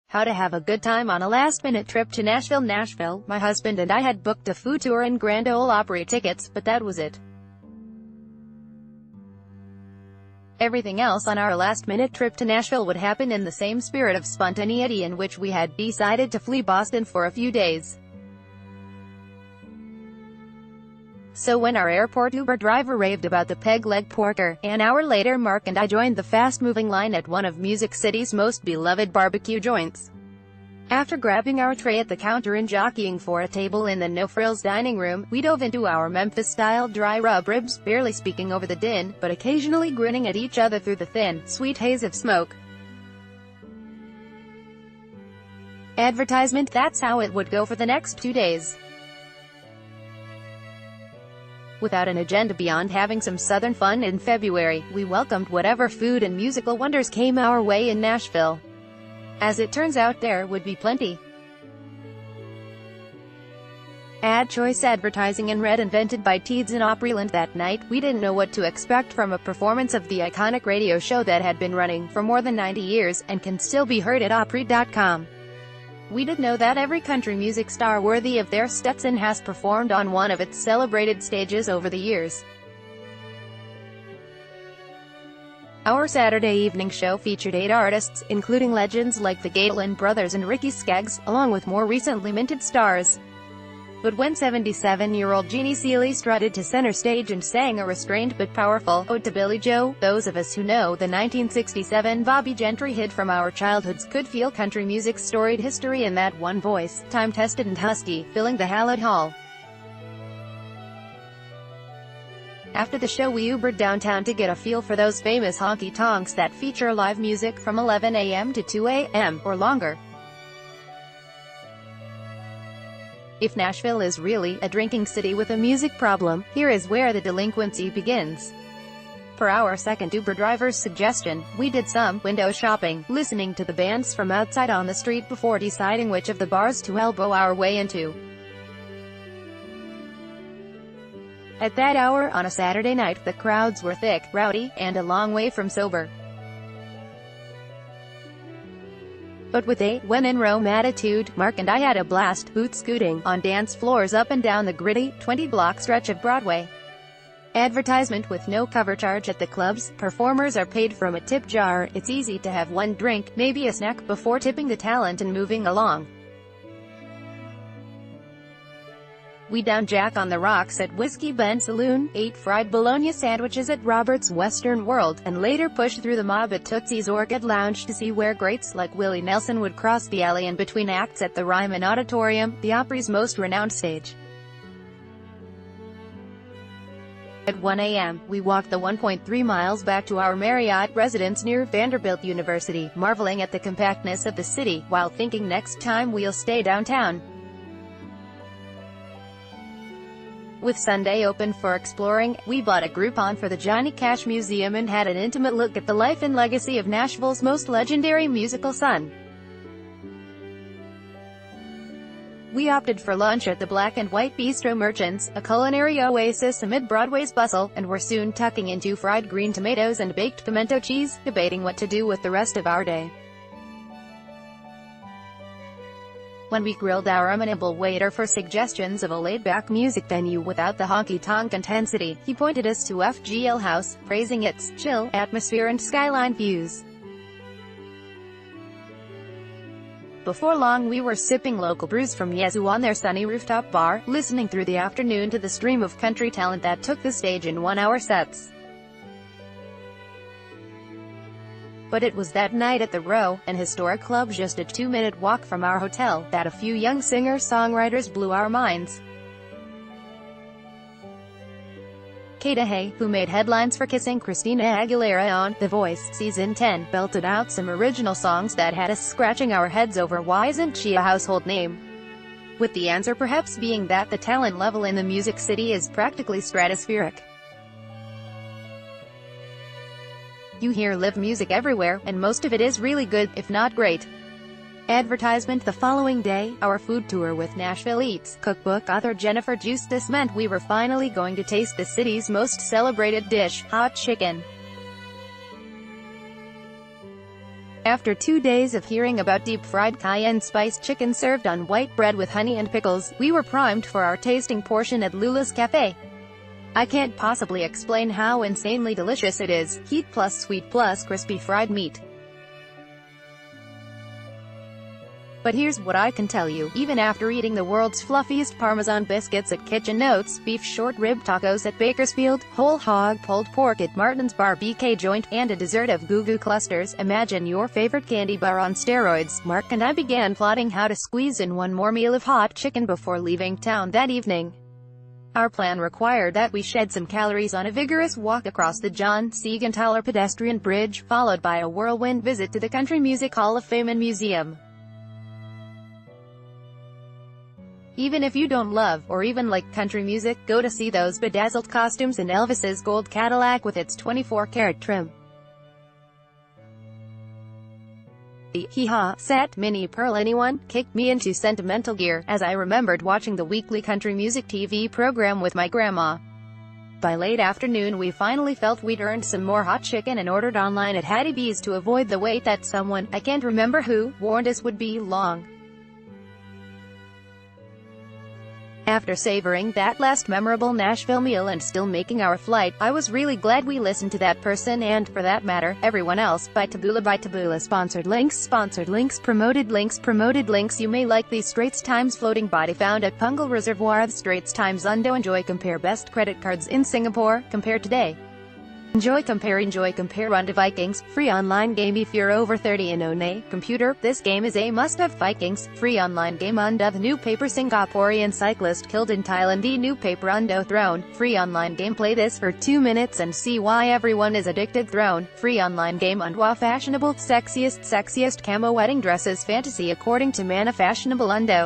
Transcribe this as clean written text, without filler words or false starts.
How to have a good time on a last-minute trip to Nashville. Nashville, my husband and I had booked a food tour and Grand Ole Opry tickets, but that was it. Everything else on our last-minute trip to Nashville would happen in the same spirit of spontaneity in which we had decided to flee Boston for a few days. So when our airport Uber driver raved about the peg leg porter, an hour later Mark and I joined the fast-moving line at one of Music City's most beloved barbecue joints. After grabbing our tray at the counter and jockeying for a table in the no-frills dining room, we dove into our Memphis-style dry rub ribs, barely speaking over the din, but occasionally grinning at each other through the thin, sweet haze of smoke. Advertisement. That's how it would go for the next 2 days. Without an agenda beyond having some southern fun in February, we welcomed whatever food and musical wonders came our way in Nashville. As it turns out, there would be plenty. Ad choice advertising and red invented by Teeds in Opryland that night. We didn't know what to expect from a performance of the iconic radio show that had been running for more than 90 years, and can still be heard at Opry.com. We did know that every country music star worthy of their Stetson has performed on one of its celebrated stages over the years. Our Saturday evening show featured 8 artists, including legends like the Gatlin Brothers and Ricky Skaggs, along with more recently minted stars. But when 77-year-old Jeannie Seely strutted to center stage and sang a restrained but powerful ode to Billy Joe, those of us who know the 1967 Bobby Gentry hit from our childhoods could feel country music's storied history in that one voice, time-tested and husky, filling the hallowed hall. After the show we Ubered downtown to get a feel for those famous honky-tonks that feature live music from 11 a.m. to 2 a.m. or longer. If Nashville is really a drinking city with a music problem, here is where the delinquency begins. Per our second Uber driver's suggestion, we did some window shopping, listening to the bands from outside on the street before deciding which of the bars to elbow our way into. At that hour on a Saturday night, the crowds were thick, rowdy, and a long way from sober. But with a when-in-Rome attitude, Mark and I had a blast, boot-scooting on dance floors up and down the gritty, 20-block stretch of Broadway. Advertisement. With no cover charge at the clubs, performers are paid from a tip jar. It's easy to have one drink, maybe a snack, before tipping the talent and moving along. We downed Jack on the Rocks at Whiskey Bend Saloon, ate fried bologna sandwiches at Robert's Western World, and later pushed through the mob at Tootsie's Orchid Lounge to see where greats like Willie Nelson would cross the alley in between acts at the Ryman Auditorium, the Opry's most renowned stage. At 1 a.m., we walked the 1.3 miles back to our Marriott residence near Vanderbilt University, marveling at the compactness of the city, while thinking next time we'll stay downtown. With Sunday open for exploring, we bought a Groupon for the Johnny Cash Museum and had an intimate look at the life and legacy of Nashville's most legendary musical son. We opted for lunch at the Black and White Bistro Merchants, a culinary oasis amid Broadway's bustle, and were soon tucking into fried green tomatoes and baked pimento cheese, debating what to do with the rest of our day. When we grilled our amenable waiter for suggestions of a laid-back music venue without the honky-tonk intensity, he pointed us to FGL House, praising its chill atmosphere and skyline views. Before long we were sipping local brews from Yazoo on their sunny rooftop bar, listening through the afternoon to the stream of country talent that took the stage in one-hour sets. But it was that night at the Row, an historic club just a 2-minute walk from our hotel, that a few young singer-songwriters blew our minds. Kata Hay, who made headlines for kissing Christina Aguilera on The Voice Season 10, belted out some original songs that had us scratching our heads over why isn't she a household name? With the answer perhaps being that the talent level in the Music City is practically stratospheric. You hear live music everywhere, and most of it is really good, if not great. Advertisement. The following day, our food tour with Nashville Eats cookbook author Jennifer Justus meant we were finally going to taste the city's most celebrated dish, hot chicken. After 2 days of hearing about deep-fried cayenne spiced chicken served on white bread with honey and pickles, we were primed for our tasting portion at Lula's Cafe. I can't possibly explain how insanely delicious it is. Heat plus sweet plus crispy fried meat. But here's what I can tell you, even after eating the world's fluffiest Parmesan biscuits at Kitchen Notes, beef short rib tacos at Bakersfield, whole hog pulled pork at Martin's Bar BK joint, and a dessert of Goo Goo clusters, imagine your favorite candy bar on steroids. Mark and I began plotting how to squeeze in one more meal of hot chicken before leaving town that evening. Our plan required that we shed some calories on a vigorous walk across the John Siegenthaler pedestrian bridge, followed by a whirlwind visit to the Country Music Hall of Fame and Museum. Even if you don't love, or even like, country music, go to see those bedazzled costumes in Elvis's gold Cadillac with its 24-karat trim. The hee-haw set mini pearl anyone kicked me into sentimental gear, as I remembered watching the weekly country music TV program with my grandma. By late afternoon we finally felt we'd earned some more hot chicken and ordered online at Hattie B's to avoid the wait that someone, I can't remember who, warned us would be long. After savoring that last memorable Nashville meal and still making our flight, I was really glad we listened to that person and, for that matter, everyone else. By Taboola sponsored links, promoted links. You may like these Straits Times floating body found at Punggol Reservoir. The Straits Times Undo. Enjoy compare best credit cards in Singapore, compare today. Enjoy compare Undo Vikings, free online game if you're over 30 and own a computer. This game is a must-have. Vikings, free online game. Undo the new paper Singaporean cyclist killed in Thailand. The new paper Undo Throne, free online game. Play this for 2 minutes and see why everyone is addicted. Throne, free online game. Undo fashionable, sexiest camo wedding dresses fantasy according to Mana fashionable Undo.